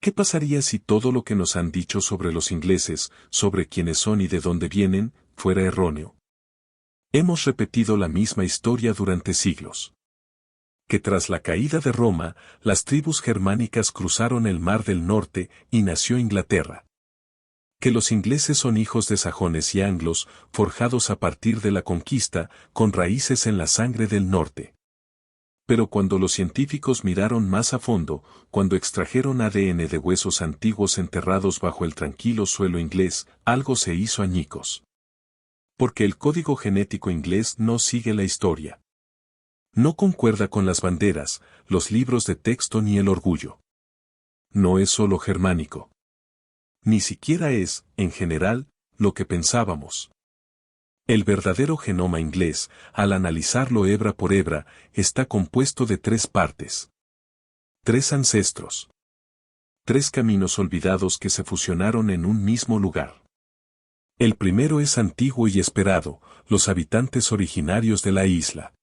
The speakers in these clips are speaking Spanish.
¿Qué pasaría si todo lo que nos han dicho sobre los ingleses, sobre quiénes son y de dónde vienen, fuera erróneo? Hemos repetido la misma historia durante siglos. Que tras la caída de Roma, las tribus germánicas cruzaron el Mar del Norte y nació Inglaterra. Que los ingleses son hijos de sajones y anglos, forjados a partir de la conquista, con raíces en la sangre del norte. Pero cuando los científicos miraron más a fondo, cuando extrajeron ADN de huesos antiguos enterrados bajo el tranquilo suelo inglés, algo se hizo añicos. Porque el código genético inglés no sigue la historia. No concuerda con las banderas, los libros de texto ni el orgullo. No es solo germánico. Ni siquiera es, en general, lo que pensábamos. El verdadero genoma inglés, al analizarlo hebra por hebra, está compuesto de 3 partes. 3 ancestros. 3 caminos olvidados que se fusionaron en un mismo lugar. El primero es antiguo y esperado, los habitantes originarios de la isla.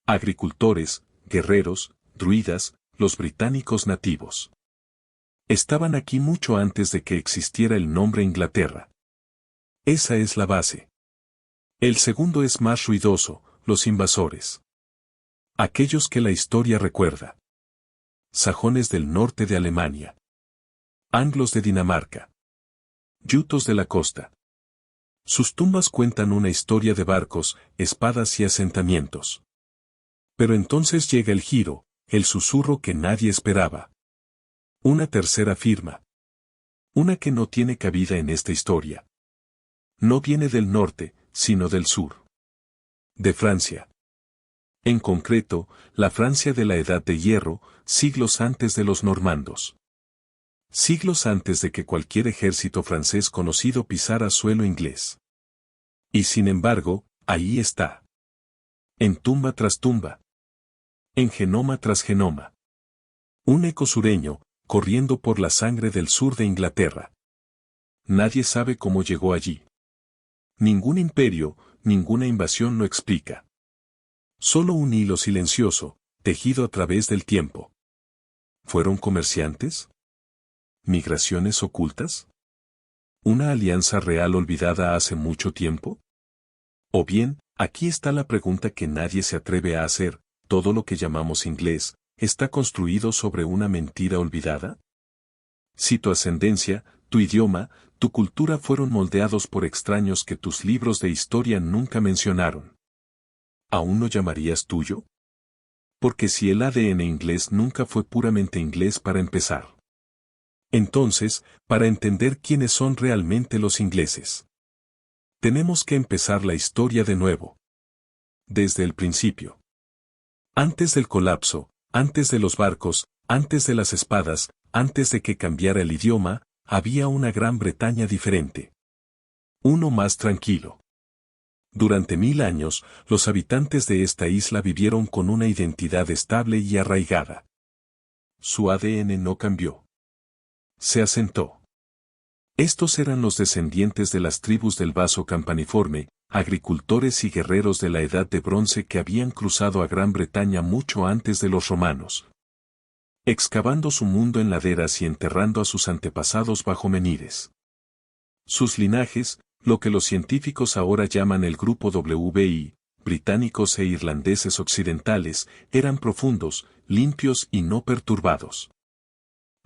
Agricultores, guerreros, druidas, los británicos nativos. Estaban aquí mucho antes de que existiera el nombre Inglaterra. Esa es la base. El segundo es más ruidoso, los invasores. Aquellos que la historia recuerda. Sajones del norte de Alemania. Anglos de Dinamarca. Yutos de la costa. Sus tumbas cuentan una historia de barcos, espadas y asentamientos. Pero entonces llega el giro, el susurro que nadie esperaba. Una tercera firma. Una que no tiene cabida en esta historia. No viene del norte, sino del sur. De Francia. En concreto, la Francia de la Edad de Hierro, siglos antes de los normandos. Siglos antes de que cualquier ejército francés conocido pisara suelo inglés. Y sin embargo, ahí está. En tumba tras tumba. En genoma tras genoma. Un eco sureño, corriendo por la sangre del sur de Inglaterra. Nadie sabe cómo llegó allí. Ningún imperio, ninguna invasión lo explica. Solo un hilo silencioso, tejido a través del tiempo. ¿Fueron comerciantes? ¿Migraciones ocultas? ¿Una alianza real olvidada hace mucho tiempo? O bien, aquí está la pregunta que nadie se atreve a hacer, ¿todo lo que llamamos inglés, está construido sobre una mentira olvidada? Si tu ascendencia, tu idioma, tu cultura fueron moldeados por extraños que tus libros de historia nunca mencionaron, ¿aún lo llamarías tuyo? Porque si el ADN inglés nunca fue puramente inglés para empezar. Entonces, para entender quiénes son realmente los ingleses, tenemos que empezar la historia de nuevo. Desde el principio. Antes del colapso, antes de los barcos, antes de las espadas, antes de que cambiara el idioma, había una Gran Bretaña diferente. Uno más tranquilo. Durante 1000 años, los habitantes de esta isla vivieron con una identidad estable y arraigada. Su ADN no cambió. Se asentó. Estos eran los descendientes de las tribus del vaso campaniforme, agricultores y guerreros de la Edad de Bronce que habían cruzado a Gran Bretaña mucho antes de los romanos, excavando su mundo en laderas y enterrando a sus antepasados bajo menires. Sus linajes, lo que los científicos ahora llaman el grupo WBI, británicos e irlandeses occidentales, eran profundos, limpios y no perturbados.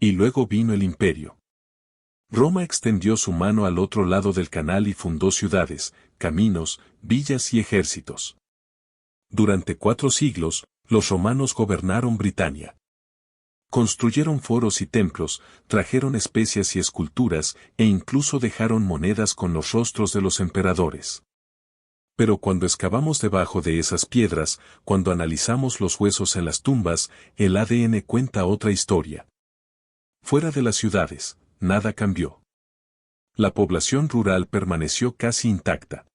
Y luego vino el imperio. Roma extendió su mano al otro lado del canal y fundó ciudades, caminos, villas y ejércitos. Durante 4 siglos, los romanos gobernaron Britania. Construyeron foros y templos, trajeron especias y esculturas, e incluso dejaron monedas con los rostros de los emperadores. Pero cuando excavamos debajo de esas piedras, cuando analizamos los huesos en las tumbas, el ADN cuenta otra historia. Fuera de las ciudades, nada cambió. La población rural permaneció casi intacta.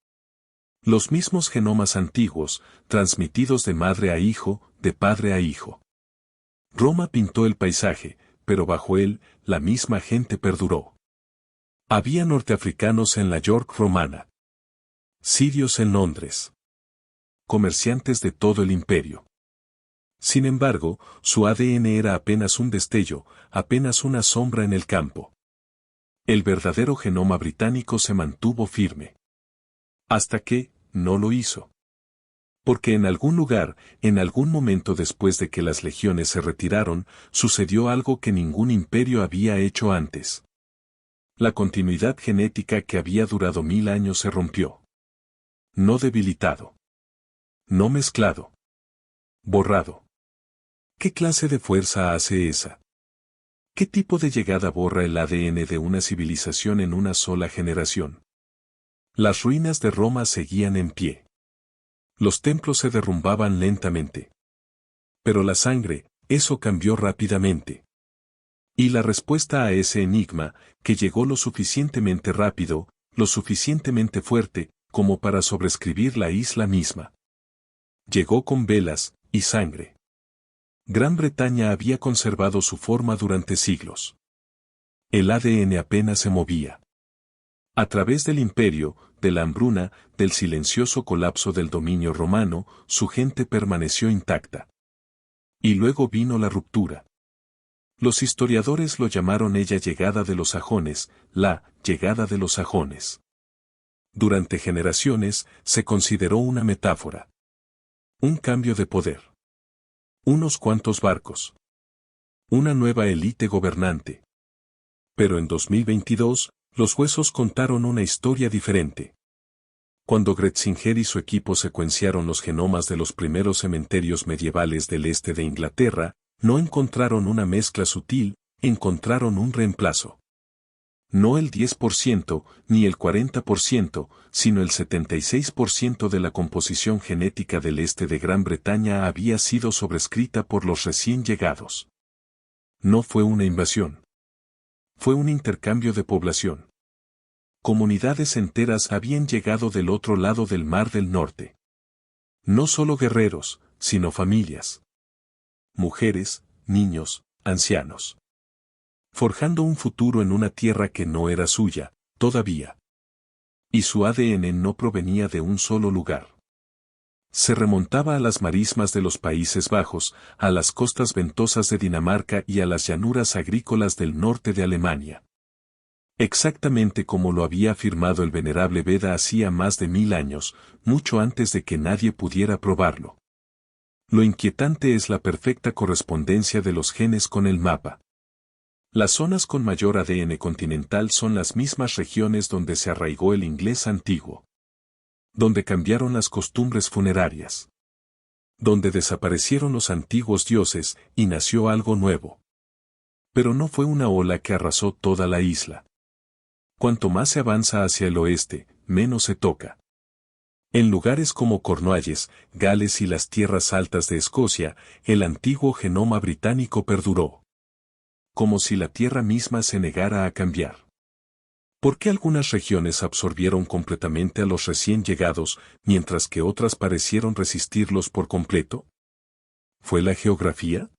Los mismos genomas antiguos, transmitidos de madre a hijo, de padre a hijo. Roma pintó el paisaje, pero bajo él, la misma gente perduró. Había norteafricanos en la York romana. Sirios en Londres. Comerciantes de todo el imperio. Sin embargo, su ADN era apenas un destello, apenas una sombra en el campo. El verdadero genoma británico se mantuvo firme. Hasta que, no lo hizo. Porque en algún lugar, en algún momento después de que las legiones se retiraron, sucedió algo que ningún imperio había hecho antes. La continuidad genética que había durado 1000 años se rompió. No debilitado. No mezclado. Borrado. ¿Qué clase de fuerza hace esa? ¿Qué tipo de llegada borra el ADN de una civilización en una sola generación? Las ruinas de Roma seguían en pie. Los templos se derrumbaban lentamente. Pero la sangre, eso cambió rápidamente. Y la respuesta a ese enigma, que llegó lo suficientemente rápido, lo suficientemente fuerte, como para sobreescribir la isla misma. Llegó con velas y sangre. Gran Bretaña había conservado su forma durante siglos. El ADN apenas se movía. A través del imperio, de la hambruna, del silencioso colapso del dominio romano, su gente permaneció intacta. Y luego vino la ruptura. Los historiadores lo llamaron ella llegada de los sajones, la llegada de los sajones. Durante generaciones, se consideró una metáfora. Un cambio de poder. Unos cuantos barcos. Una nueva élite gobernante. Pero en 2022, los huesos contaron una historia diferente. Cuando Gretzinger y su equipo secuenciaron los genomas de los primeros cementerios medievales del este de Inglaterra, no encontraron una mezcla sutil, encontraron un reemplazo. No el 10%, ni el 40%, sino el 76% de la composición genética del este de Gran Bretaña había sido sobrescrita por los recién llegados. No fue una invasión. Fue un intercambio de población. Comunidades enteras habían llegado del otro lado del Mar del Norte. No solo guerreros, sino familias. Mujeres, niños, ancianos. Forjando un futuro en una tierra que no era suya, todavía. Y su ADN no provenía de un solo lugar. Se remontaba a las marismas de los Países Bajos, a las costas ventosas de Dinamarca y a las llanuras agrícolas del norte de Alemania. Exactamente como lo había afirmado el venerable Veda hacía más de 1000 años, mucho antes de que nadie pudiera probarlo. Lo inquietante es la perfecta correspondencia de los genes con el mapa. Las zonas con mayor ADN continental son las mismas regiones donde se arraigó el inglés antiguo. Donde cambiaron las costumbres funerarias. Donde desaparecieron los antiguos dioses y nació algo nuevo. Pero no fue una ola que arrasó toda la isla. Cuanto más se avanza hacia el oeste, menos se toca. En lugares como Cornualles, Gales y las tierras altas de Escocia, el antiguo genoma británico perduró. Como si la tierra misma se negara a cambiar. ¿Por qué algunas regiones absorbieron completamente a los recién llegados, mientras que otras parecieron resistirlos por completo? ¿Fue la geografía?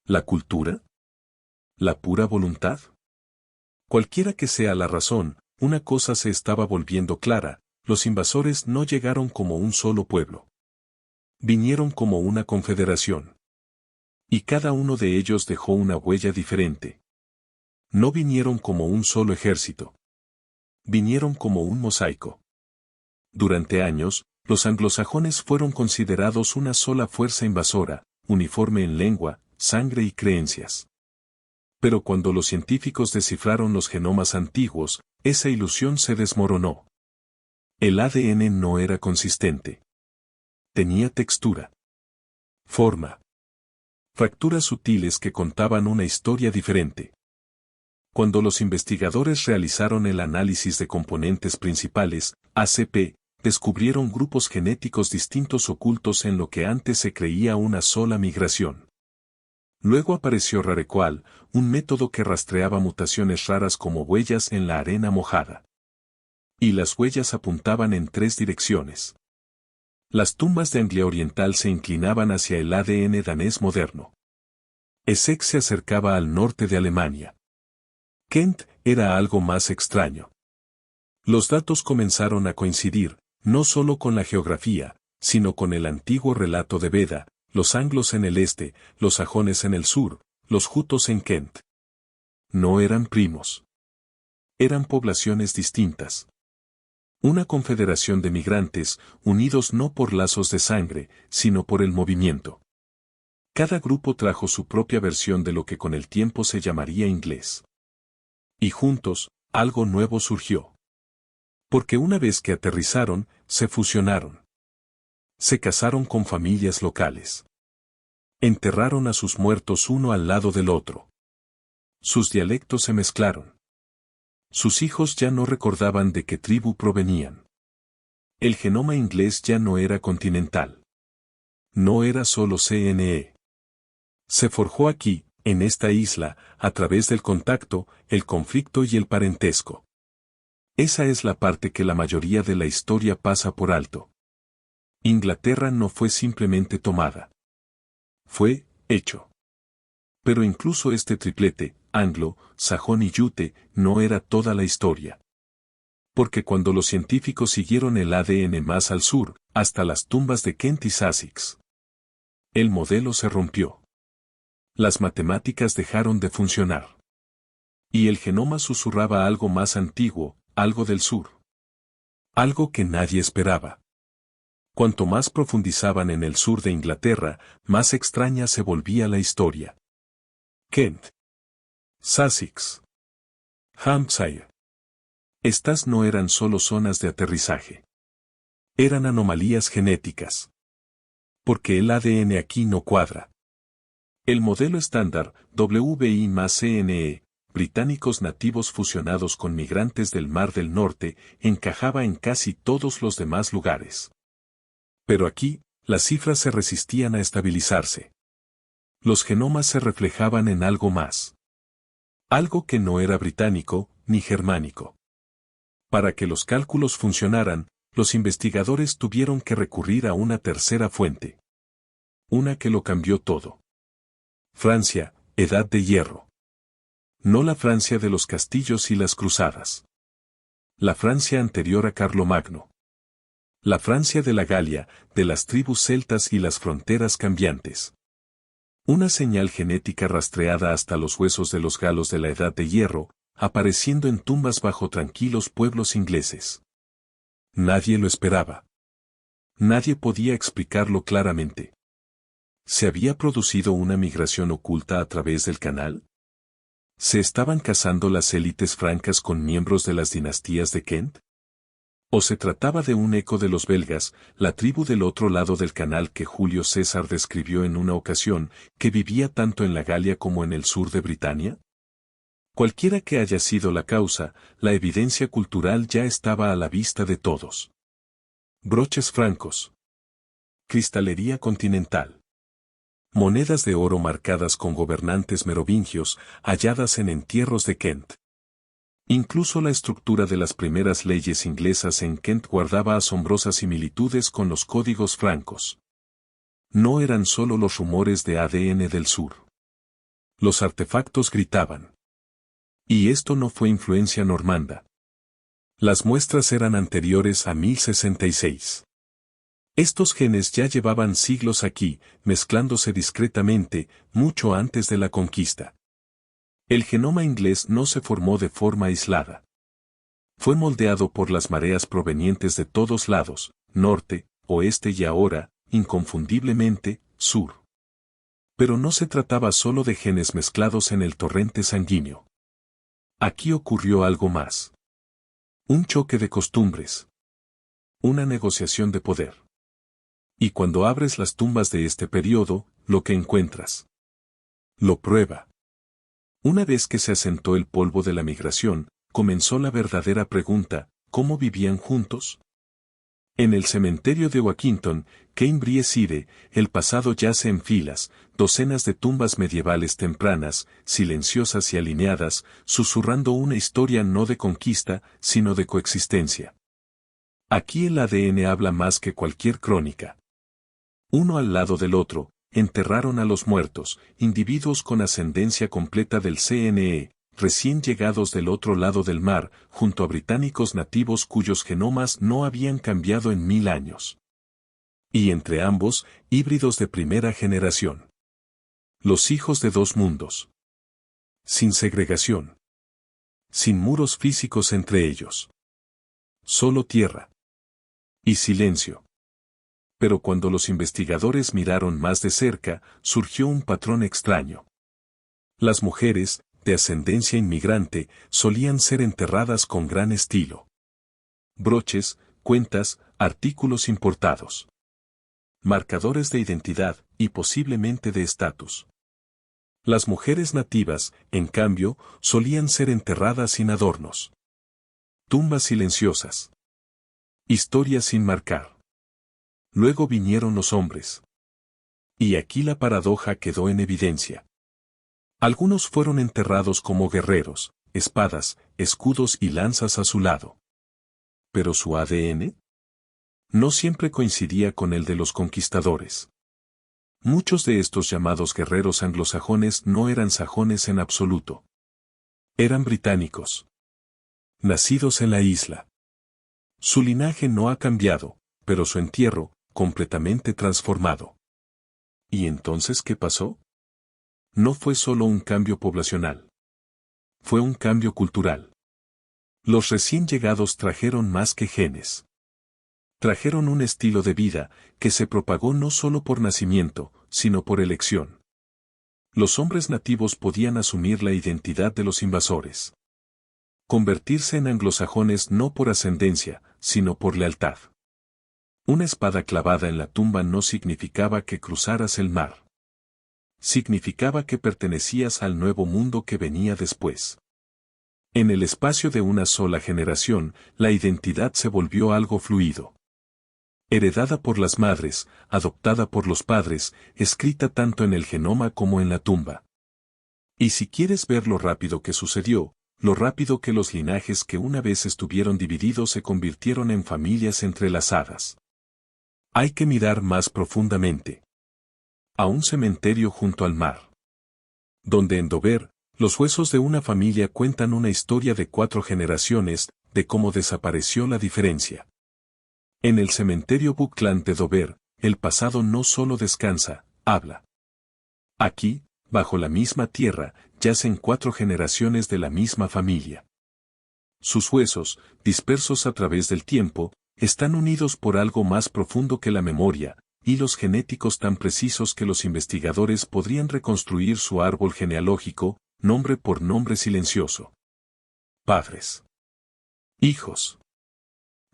¿La cultura? ¿La pura voluntad? Cualquiera que sea la razón, una cosa se estaba volviendo clara: los invasores no llegaron como un solo pueblo. Vinieron como una confederación. Y cada uno de ellos dejó una huella diferente. No vinieron como un solo ejército. Vinieron como un mosaico. Durante años, los anglosajones fueron considerados una sola fuerza invasora, uniforme en lengua, sangre y creencias. Pero cuando los científicos descifraron los genomas antiguos, esa ilusión se desmoronó. El ADN no era consistente. Tenía textura. Forma. Fracturas sutiles que contaban una historia diferente. Cuando los investigadores realizaron el análisis de componentes principales, ACP, descubrieron grupos genéticos distintos ocultos en lo que antes se creía una sola migración. Luego apareció Rarequal, un método que rastreaba mutaciones raras como huellas en la arena mojada. Y las huellas apuntaban en 3 direcciones. Las tumbas de Anglia Oriental se inclinaban hacia el ADN danés moderno. Essex se acercaba al norte de Alemania. Kent era algo más extraño. Los datos comenzaron a coincidir, no solo con la geografía, sino con el antiguo relato de Veda: los anglos en el este, los sajones en el sur, los jutos en Kent. No eran primos. Eran poblaciones distintas. Una confederación de migrantes, unidos no por lazos de sangre, sino por el movimiento. Cada grupo trajo su propia versión de lo que con el tiempo se llamaría inglés. Y juntos, algo nuevo surgió. Porque una vez que aterrizaron, se fusionaron. Se casaron con familias locales. Enterraron a sus muertos uno al lado del otro. Sus dialectos se mezclaron. Sus hijos ya no recordaban de qué tribu provenían. El genoma inglés ya no era continental. No era solo CNE. Se forjó aquí, en esta isla, a través del contacto, el conflicto y el parentesco. Esa es la parte que la mayoría de la historia pasa por alto. Inglaterra no fue simplemente tomada. Fue hecho. Pero incluso este triplete, anglo, sajón y yute, no era toda la historia. Porque cuando los científicos siguieron el ADN más al sur, hasta las tumbas de Kent y Sussex, el modelo se rompió. Las matemáticas dejaron de funcionar. Y el genoma susurraba algo más antiguo, algo del sur. Algo que nadie esperaba. Cuanto más profundizaban en el sur de Inglaterra, más extraña se volvía la historia. Kent, Sussex, Hampshire. Estas no eran solo zonas de aterrizaje. Eran anomalías genéticas. Porque el ADN aquí no cuadra. El modelo estándar, WI más CNE, británicos nativos fusionados con migrantes del Mar del Norte, encajaba en casi todos los demás lugares. Pero aquí, las cifras se resistían a estabilizarse. Los genomas se reflejaban en algo más. Algo que no era británico, ni germánico. Para que los cálculos funcionaran, los investigadores tuvieron que recurrir a una tercera fuente. Una que lo cambió todo. Francia, Edad de Hierro. No la Francia de los castillos y las cruzadas. La Francia anterior a Carlomagno. La Francia de la Galia, de las tribus celtas y las fronteras cambiantes. Una señal genética rastreada hasta los huesos de los galos de la Edad de Hierro, apareciendo en tumbas bajo tranquilos pueblos ingleses. Nadie lo esperaba. Nadie podía explicarlo claramente. ¿Se había producido una migración oculta a través del canal? ¿Se estaban casando las élites francas con miembros de las dinastías de Kent? ¿O se trataba de un eco de los belgas, la tribu del otro lado del canal que Julio César describió en una ocasión, que vivía tanto en la Galia como en el sur de Britania? Cualquiera que haya sido la causa, la evidencia cultural ya estaba a la vista de todos. Broches francos. Cristalería continental. Monedas de oro marcadas con gobernantes merovingios, halladas en entierros de Kent. Incluso la estructura de las primeras leyes inglesas en Kent guardaba asombrosas similitudes con los códigos francos. No eran solo los rumores de ADN del sur. Los artefactos gritaban. Y esto no fue influencia normanda. Las muestras eran anteriores a 1066. Estos genes ya llevaban siglos aquí, mezclándose discretamente, mucho antes de la conquista. El genoma inglés no se formó de forma aislada. Fue moldeado por las mareas provenientes de todos lados, norte, oeste y ahora, inconfundiblemente, sur. Pero no se trataba solo de genes mezclados en el torrente sanguíneo. Aquí ocurrió algo más. Un choque de costumbres. Una negociación de poder. Y cuando abres las tumbas de este periodo, lo que encuentras. Lo prueba. Una vez que se asentó el polvo de la migración, comenzó la verdadera pregunta, ¿cómo vivían juntos? En el cementerio de Wakington, Cambridgeshire, el pasado yace en filas, docenas de tumbas medievales tempranas, silenciosas y alineadas, susurrando una historia no de conquista, sino de coexistencia. Aquí el ADN habla más que cualquier crónica. Uno al lado del otro, enterraron a los muertos, individuos con ascendencia completa del CNE, recién llegados del otro lado del mar, junto a británicos nativos cuyos genomas no habían cambiado en 1000 años. Y entre ambos, híbridos de primera generación. Los hijos de dos mundos. Sin segregación. Sin muros físicos entre ellos. Solo tierra. Y silencio. Pero cuando los investigadores miraron más de cerca, surgió un patrón extraño. Las mujeres, de ascendencia inmigrante, solían ser enterradas con gran estilo. Broches, cuentas, artículos importados. Marcadores de identidad, y posiblemente de estatus. Las mujeres nativas, en cambio, solían ser enterradas sin adornos. Tumbas silenciosas. Historias sin marcar. Luego vinieron los hombres. Y aquí la paradoja quedó en evidencia. Algunos fueron enterrados como guerreros, espadas, escudos y lanzas a su lado. Pero su ADN no siempre coincidía con el de los conquistadores. Muchos de estos llamados guerreros anglosajones no eran sajones en absoluto. Eran británicos. Nacidos en la isla. Su linaje no ha cambiado, pero su entierro, completamente transformado. ¿Y entonces qué pasó? No fue solo un cambio poblacional. Fue un cambio cultural. Los recién llegados trajeron más que genes. Trajeron un estilo de vida que se propagó no solo por nacimiento, sino por elección. Los hombres nativos podían asumir la identidad de los invasores. Convertirse en anglosajones no por ascendencia, sino por lealtad. Una espada clavada en la tumba no significaba que cruzaras el mar. Significaba que pertenecías al nuevo mundo que venía después. En el espacio de una sola generación, la identidad se volvió algo fluido. Heredada por las madres, adoptada por los padres, escrita tanto en el genoma como en la tumba. Y si quieres ver lo rápido que sucedió, lo rápido que los linajes que una vez estuvieron divididos se convirtieron en familias entrelazadas. Hay que mirar más profundamente. A un cementerio junto al mar. Donde en Dover, los huesos de una familia cuentan una historia de 4 generaciones, de cómo desapareció la diferencia. En el cementerio Buckland de Dover, el pasado no solo descansa, habla. Aquí, bajo la misma tierra, yacen 4 generaciones de la misma familia. Sus huesos, dispersos a través del tiempo, están unidos por algo más profundo que la memoria, hilos genéticos tan precisos que los investigadores podrían reconstruir su árbol genealógico, nombre por nombre silencioso. Padres. Hijos.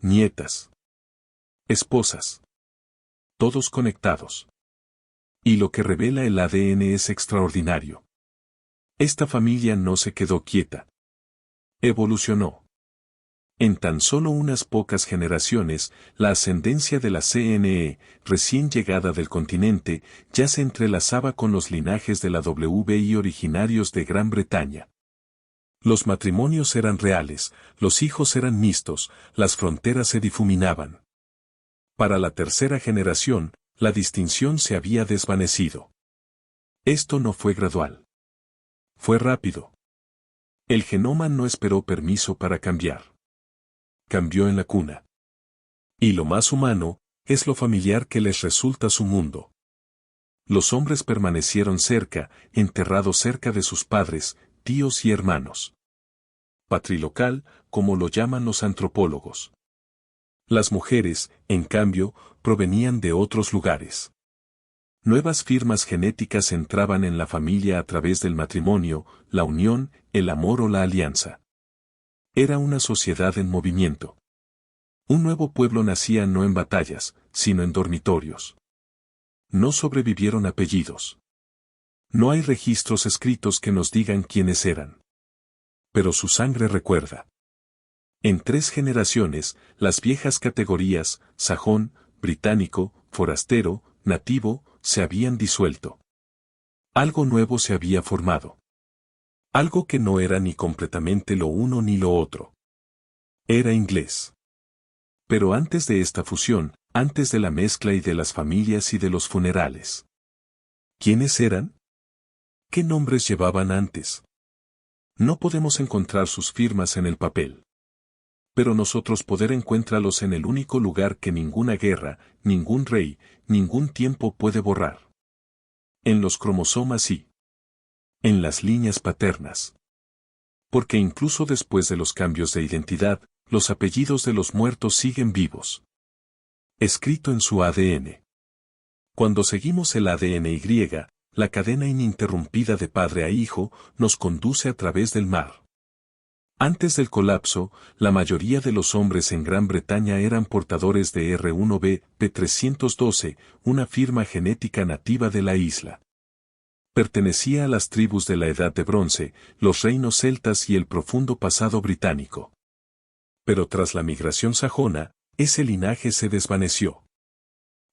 Nietas. Esposas. Todos conectados. Y lo que revela el ADN es extraordinario. Esta familia no se quedó quieta. Evolucionó. En tan solo unas pocas generaciones, la ascendencia de la CNE, recién llegada del continente, ya se entrelazaba con los linajes de la WBI originarios de Gran Bretaña. Los matrimonios eran reales, los hijos eran mixtos, las fronteras se difuminaban. Para la tercera generación, la distinción se había desvanecido. Esto no fue gradual. Fue rápido. El genoma no esperó permiso para cambiar. Cambió en la cuna. Y lo más humano, es lo familiar que les resulta su mundo. Los hombres permanecieron cerca, enterrados cerca de sus padres, tíos y hermanos. Patrilocal, como lo llaman los antropólogos. Las mujeres, en cambio, provenían de otros lugares. Nuevas firmas genéticas entraban en la familia a través del matrimonio, la unión, el amor o la alianza. Era una sociedad en movimiento. Un nuevo pueblo nacía no en batallas, sino en dormitorios. No sobrevivieron apellidos. No hay registros escritos que nos digan quiénes eran. Pero su sangre recuerda. En 3 generaciones, las viejas categorías, sajón, británico, forastero, nativo, se habían disuelto. Algo nuevo se había formado. Algo que no era ni completamente lo uno ni lo otro. Era inglés. Pero antes de esta fusión, antes de la mezcla y de las familias y de los funerales. ¿Quiénes eran? ¿Qué nombres llevaban antes? No podemos encontrar sus firmas en el papel. Pero nosotros poder encuéntralos en el único lugar que ninguna guerra, ningún rey, ningún tiempo puede borrar. En los cromosomas y en las líneas paternas. Porque incluso después de los cambios de identidad, los apellidos de los muertos siguen vivos. Escrito en su ADN. Cuando seguimos el ADN Y, la cadena ininterrumpida de padre a hijo nos conduce a través del mar. Antes del colapso, la mayoría de los hombres en Gran Bretaña eran portadores de R1b P312, una firma genética nativa de la isla. Pertenecía a las tribus de la Edad de Bronce, los reinos celtas y el profundo pasado británico. Pero tras la migración sajona, ese linaje se desvaneció.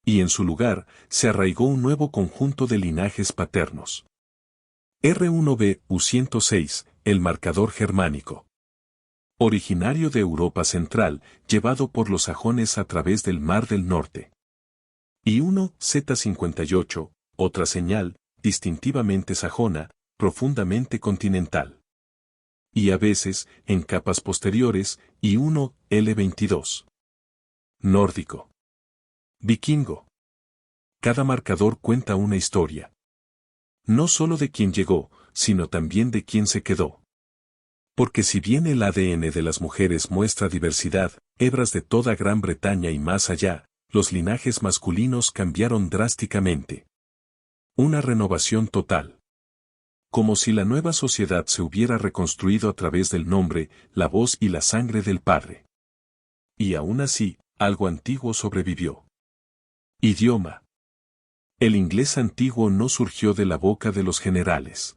Y en su lugar, se arraigó un nuevo conjunto de linajes paternos. R1b U106, el marcador germánico. Originario de Europa Central, llevado por los sajones a través del Mar del Norte. Y 1 Z58, otra señal, distintivamente sajona, profundamente continental. Y a veces, en capas posteriores, y 1 L22. Nórdico. Vikingo. Cada marcador cuenta una historia. No solo de quién llegó, sino también de quién se quedó. Porque si bien el ADN de las mujeres muestra diversidad, hebras de toda Gran Bretaña y más allá, los linajes masculinos cambiaron drásticamente. Una renovación total. Como si la nueva sociedad se hubiera reconstruido a través del nombre, la voz y la sangre del padre. Y aún así, algo antiguo sobrevivió. Idioma. El inglés antiguo no surgió de la boca de los generales.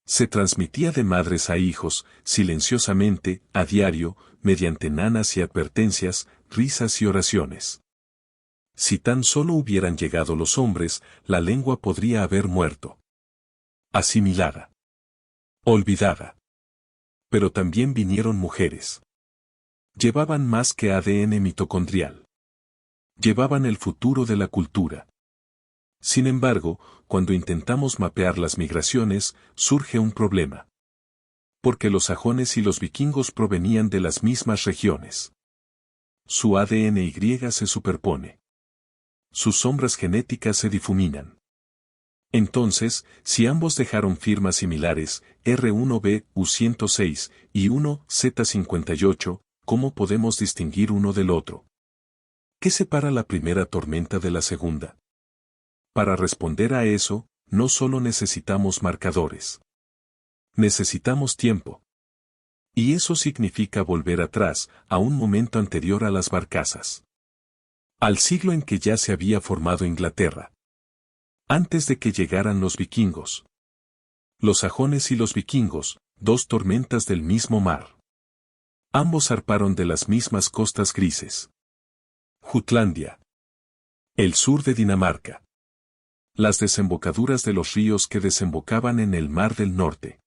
Se transmitía de madres a hijos, silenciosamente, a diario, mediante nanas y advertencias, risas y oraciones. Si tan solo hubieran llegado los hombres, la lengua podría haber muerto. Asimilada. Olvidada. Pero también vinieron mujeres. Llevaban más que ADN mitocondrial. Llevaban el futuro de la cultura. Sin embargo, cuando intentamos mapear las migraciones, surge un problema. Porque los sajones y los vikingos provenían de las mismas regiones. Su ADN Y se superpone. Sus sombras genéticas se difuminan. Entonces, si ambos dejaron firmas similares, R1b U106 y 1 Z58, ¿cómo podemos distinguir uno del otro? ¿Qué separa la primera tormenta de la segunda? Para responder a eso, no solo necesitamos marcadores. Necesitamos tiempo. Y eso significa volver atrás, a un momento anterior a las barcazas. Al siglo en que ya se había formado Inglaterra. Antes de que llegaran los vikingos. Los sajones y los vikingos, dos tormentas del mismo mar. Ambos zarparon de las mismas costas grises. Jutlandia. El sur de Dinamarca. Las desembocaduras de los ríos que desembocaban en el Mar del Norte.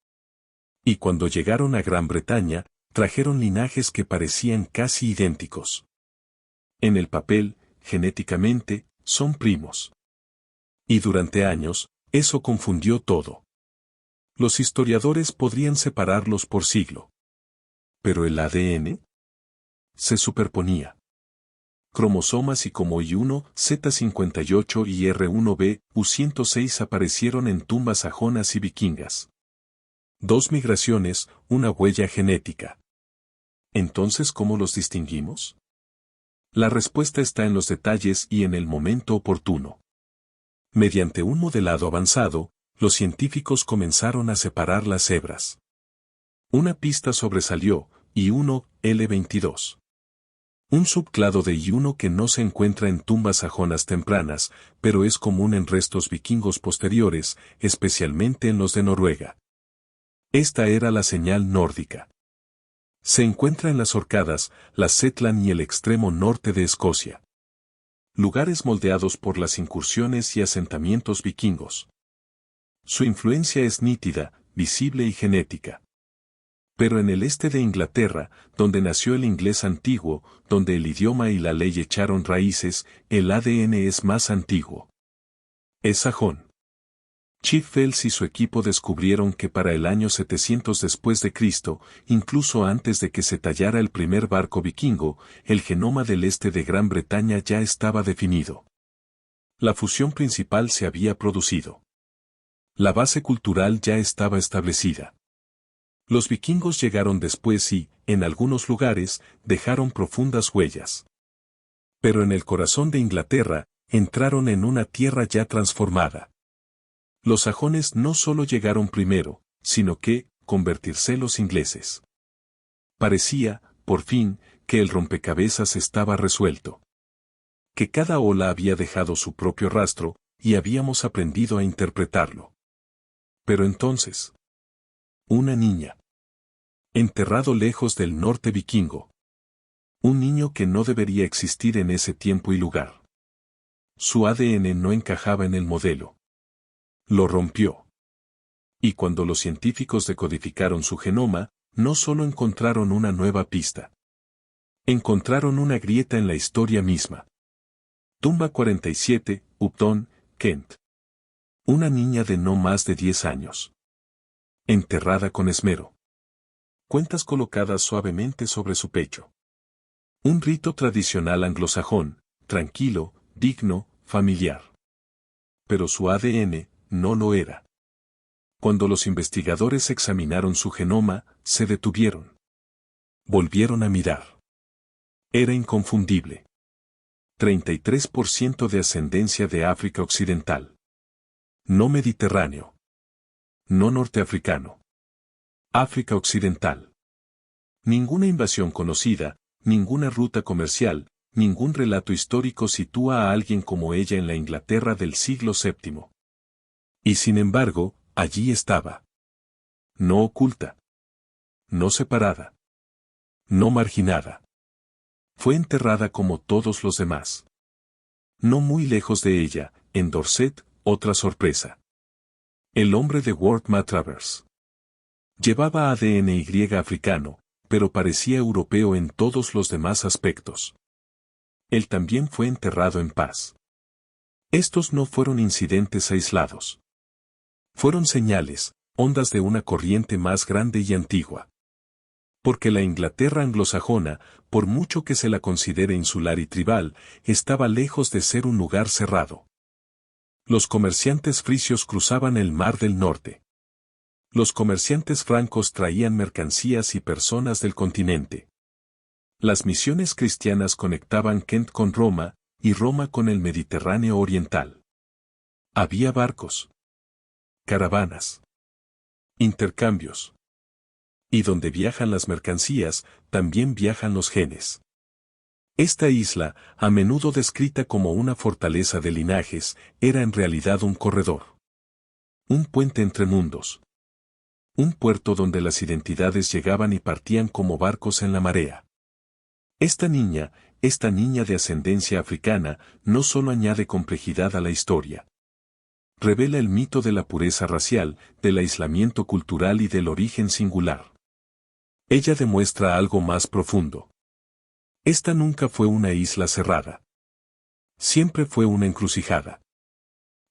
Y cuando llegaron a Gran Bretaña, trajeron linajes que parecían casi idénticos. En el papel, genéticamente, son primos. Y durante años, eso confundió todo. Los historiadores podrían separarlos por siglo. Pero el ADN se superponía. Cromosomas y como I1, Z58 y R1b, U106 aparecieron en tumbas sajonas y vikingas. Dos migraciones, una huella genética. Entonces, ¿cómo los distinguimos? La respuesta está en los detalles y en el momento oportuno. Mediante un modelado avanzado, los científicos comenzaron a separar las hebras. Una pista sobresalió, I1, L22. Un subclado de I1 que no se encuentra en tumbas sajonas tempranas, pero es común en restos vikingos posteriores, especialmente en los de Noruega. Esta era la señal nórdica. Se encuentra en las Orcadas, las Shetland y el extremo norte de Escocia. Lugares moldeados por las incursiones y asentamientos vikingos. Su influencia es nítida, visible y genética. Pero en el este de Inglaterra, donde nació el inglés antiguo, donde el idioma y la ley echaron raíces, el ADN es más antiguo. Es sajón. Chief Wells y su equipo descubrieron que para el año 700 después de Cristo, incluso antes de que se tallara el primer barco vikingo, el genoma del este de Gran Bretaña ya estaba definido. La fusión principal se había producido. La base cultural ya estaba establecida. Los vikingos llegaron después y, en algunos lugares, dejaron profundas huellas. Pero en el corazón de Inglaterra, entraron en una tierra ya transformada. Los sajones no solo llegaron primero, sino que, convertirse los ingleses. Parecía, por fin, que el rompecabezas estaba resuelto. Que cada ola había dejado su propio rastro, y habíamos aprendido a interpretarlo. Pero entonces, una niña. Enterrado lejos del norte vikingo. Un niño que no debería existir en ese tiempo y lugar. Su ADN no encajaba en el modelo. Lo rompió. Y cuando los científicos decodificaron su genoma, no solo encontraron una nueva pista. Encontraron una grieta en la historia misma. Tumba 47, Upton, Kent. Una niña de no más de 10 años. Enterrada con esmero. Cuentas colocadas suavemente sobre su pecho. Un rito tradicional anglosajón, tranquilo, digno, familiar. Pero su ADN no lo era. Cuando los investigadores examinaron su genoma, se detuvieron. Volvieron a mirar. Era inconfundible. 33% de ascendencia de África Occidental. No mediterráneo. No norteafricano. África Occidental. Ninguna invasión conocida, ninguna ruta comercial, ningún relato histórico sitúa a alguien como ella en la Inglaterra del siglo VII. Y sin embargo, allí estaba. No oculta. No separada. No marginada. Fue enterrada como todos los demás. No muy lejos de ella, en Dorset, otra sorpresa. El hombre de Ward Matravers. Llevaba ADN Y africano, pero parecía europeo en todos los demás aspectos. Él también fue enterrado en paz. Estos no fueron incidentes aislados. Fueron señales, ondas de una corriente más grande y antigua. Porque la Inglaterra anglosajona, por mucho que se la considere insular y tribal, estaba lejos de ser un lugar cerrado. Los comerciantes frisios cruzaban el Mar del Norte. Los comerciantes francos traían mercancías y personas del continente. Las misiones cristianas conectaban Kent con Roma, y Roma con el Mediterráneo oriental. Había barcos. Caravanas. Intercambios. Y donde viajan las mercancías, también viajan los genes. Esta isla, a menudo descrita como una fortaleza de linajes, era en realidad un corredor. Un puente entre mundos. Un puerto donde las identidades llegaban y partían como barcos en la marea. Esta niña de ascendencia africana, no solo añade complejidad a la historia. Revela el mito de la pureza racial, del aislamiento cultural y del origen singular. Ella demuestra algo más profundo. Esta nunca fue una isla cerrada. Siempre fue una encrucijada.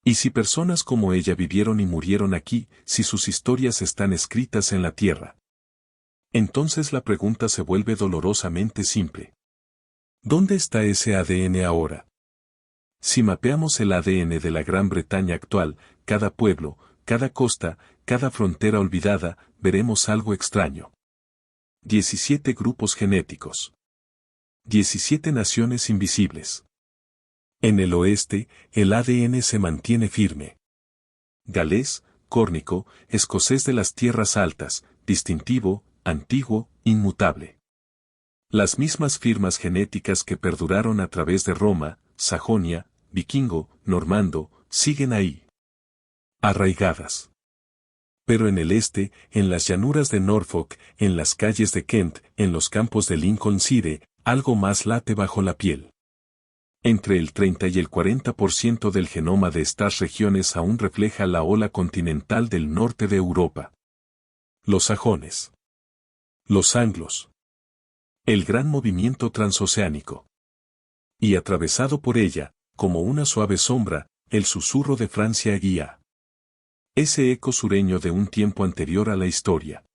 Y si personas como ella vivieron y murieron aquí, si sus historias están escritas en la tierra, entonces la pregunta se vuelve dolorosamente simple. ¿Dónde está ese ADN ahora? Si mapeamos el ADN de la Gran Bretaña actual, cada pueblo, cada costa, cada frontera olvidada, veremos algo extraño. 17 grupos genéticos. 17 naciones invisibles. En el oeste, el ADN se mantiene firme. Galés, córnico, escocés de las tierras altas, distintivo, antiguo, inmutable. Las mismas firmas genéticas que perduraron a través de Roma, Sajonia, vikingo, normando, siguen ahí. Arraigadas. Pero en el este, en las llanuras de Norfolk, en las calles de Kent, en los campos de Lincolnshire, algo más late bajo la piel. Entre el 30 y el 40% del genoma de estas regiones aún refleja la ola continental del norte de Europa. Los sajones. Los anglos. El gran movimiento transoceánico. Y atravesado por ella, como una suave sombra, el susurro de Francia guía. Ese eco sureño de un tiempo anterior a la historia.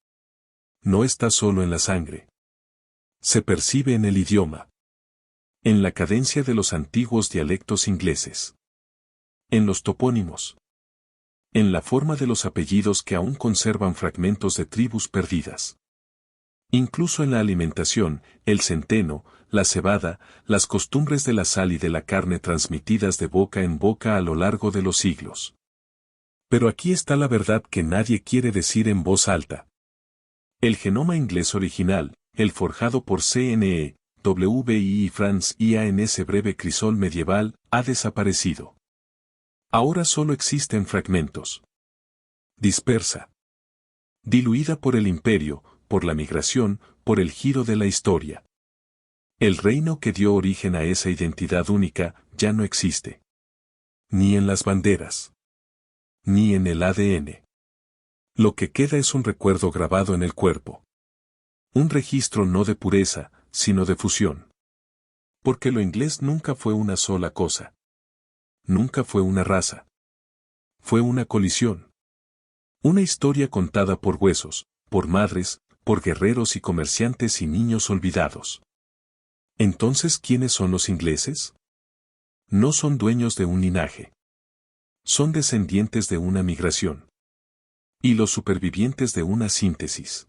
No está solo en la sangre. Se percibe en el idioma. En la cadencia de los antiguos dialectos ingleses. En los topónimos. En la forma de los apellidos que aún conservan fragmentos de tribus perdidas. Incluso en la alimentación, el centeno, la cebada, las costumbres de la sal y de la carne transmitidas de boca en boca a lo largo de los siglos. Pero aquí está la verdad que nadie quiere decir en voz alta. El genoma inglés original, el forjado por CNE, WI y France IANS breve crisol medieval, ha desaparecido. Ahora solo existen fragmentos. Dispersa. Diluida por el imperio, por la migración, por el giro de la historia. El reino que dio origen a esa identidad única, ya no existe. Ni en las banderas. Ni en el ADN. Lo que queda es un recuerdo grabado en el cuerpo. Un registro no de pureza, sino de fusión. Porque lo inglés nunca fue una sola cosa. Nunca fue una raza. Fue una colisión. Una historia contada por huesos, por madres, por guerreros y comerciantes y niños olvidados. Entonces, ¿quiénes son los ingleses? No son dueños de un linaje. Son descendientes de una migración. Y los supervivientes de una síntesis.